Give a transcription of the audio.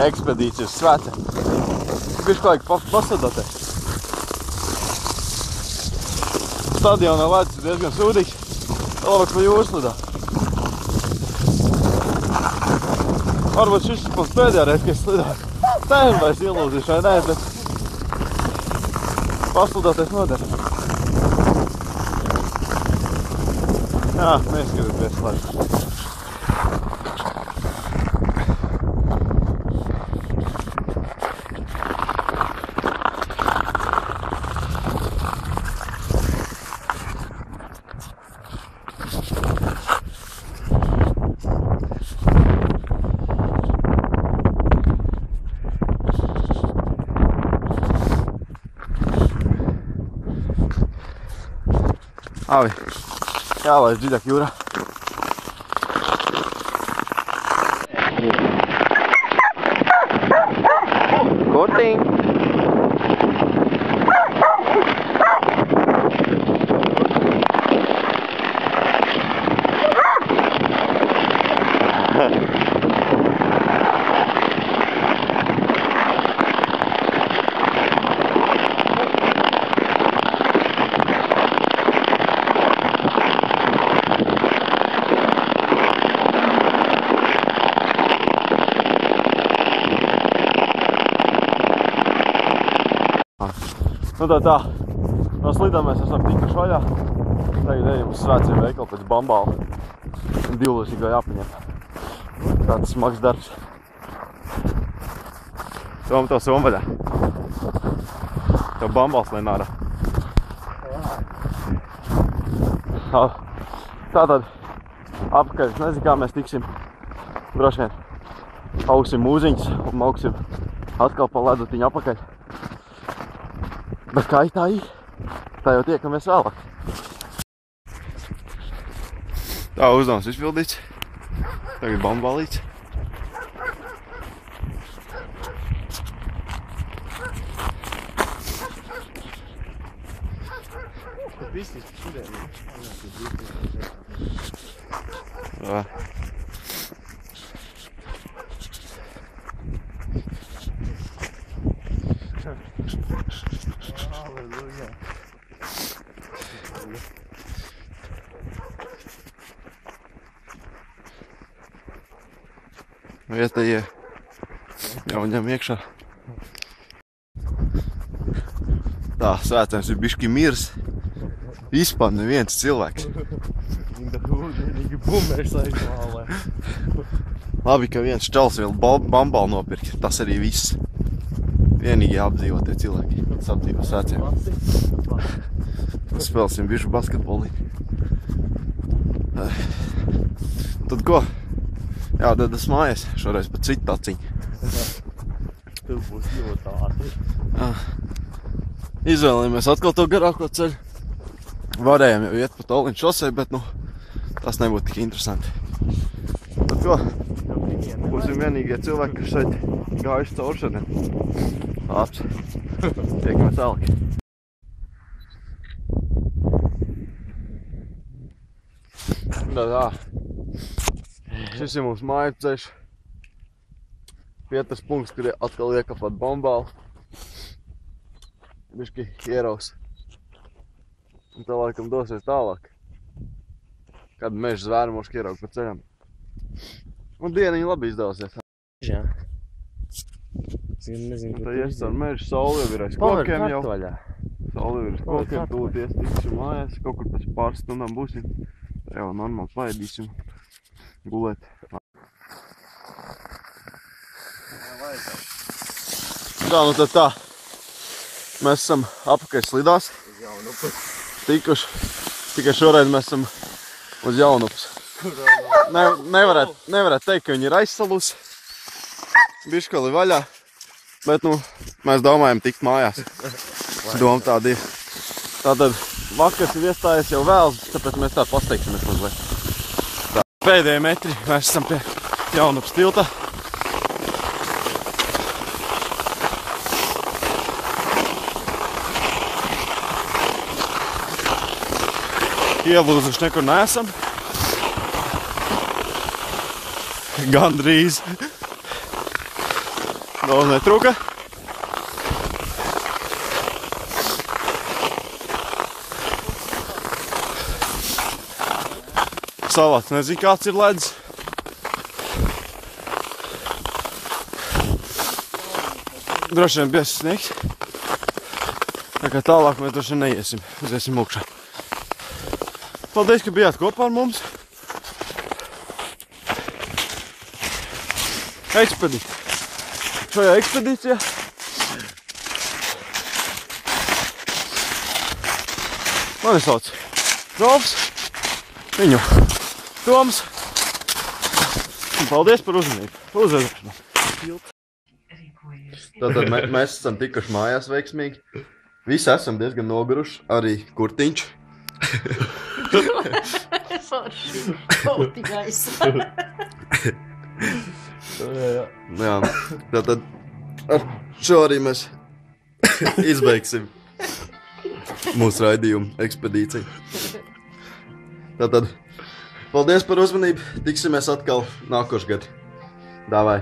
ekspedīcijas svētē. Bišķi vajag pasadotēt. Stadionā ledus ir diezgan sūdīgs. Labāk pa jūras lidā. Varbūt šis ir pats pēdējā reize, kad es slidāju. Tēm vairs ilūzīšu, vai nē, bet paslidoties noder. Jā, neskatīties labi. Avi, jālaiž dziļāk jūrā. Kurtiņ! Nu tā, no slidām mēs esam tikuši vaļā. Tagad ejam uz svētciem veikalu pēc bambāla. 2 jāpaņem. Tāds smags darbs. Tom to somvaļā. Tev bambāls lien ārā. Tātad apakaļ, es nezinu, kā mēs tiksim. Droši vien augsim mūziņas un mauksim atkal pa ledutiņu apakaļ. Bet kā tā ir? Tā jau tiekamies vēlāk. Tā uzdevums izpildīts. Tagad bambālīts. Vietējie jau ņem iekšā. Tā, svētdienas ir bišķi mirs. Vispār neviens cilvēks. Labi, ka viens čals vēl bambalu nopirka. Tas arī viss. Vienīgi apdzīvotie cilvēki. Saptīvo svētdien. Spēlēsim bišu basketbolī. Tad ko? Jādodas mājās, šoreiz pa citu taciņu. Tev būs ļoti ātri. Izvēlējāmies atkal to garāko ceļu. Varējām jau iet pa Talliņu šosei, bet tas nebūtu tik interesanti. Tad ko? Būsim vienīgie cilvēki, kas šeit gājuši caur šodien. Labs. Tiekamies tālāk. Tā. Šis ir mums māju ceļš. Pietas punkts, kur atkal iekapāt bambālu. Bišķi ieraus. Un tā laikam dosies tālāk. Kad meža zvēri mūs ieraug pa ceļam. Un dieniņa labi izdevasies. Jā. Nezinu, tā ies caur mežu, saule jau ir aiz kokiem jau. Saule jau ir aiz kokiem, tūlīt iestīksim mājās. Kaut kur pēc pāris stundām būsim. Tā jau normāli paēdīsim. Gulēt. Tā, nu tad tā. Mēs esam apakaļ slidās. Tikuši. Tikai šoreiz mēs esam uz Jaunupas. Nevarētu teikt, ka viņi ir aizsalus. Biškali vaļā. Bet, mēs domājam tikt mājās. Doma tāda ir. Tātad vakars ir iestājies jau vēls, tāpēc mēs tā pasteigsimies mazliet. Pēdējie metri mēs esam pie Jaunupas tilta. Ielūzuši nekur neesam. Gandrīz. Daudz netrūka. Salāts nezinu, kāds ir ledus. Droši vien biezs sniegs. Tā kā tālāk mēs droši vien neiesim. Mēs iesim augšā. Paldies, ka bijāt kopā ar mums. Ekspedīcija. Šajā ekspedīcijā mani sauc Rolfs, viņu Toms. Un paldies par uzmanību. Uzvedēšanos. Tātad mēs esam tikuši mājās veiksmīgi. Visi esam diezgan noguruši, arī Kurtiņš. Forši, kautīgais. Jā, tātad ar šo arī mēs izbeigsim mūsu raidījumu ekspedīciju. Tātad paldies par uzmanību, tiksimies atkal nākošgad. Dāvai!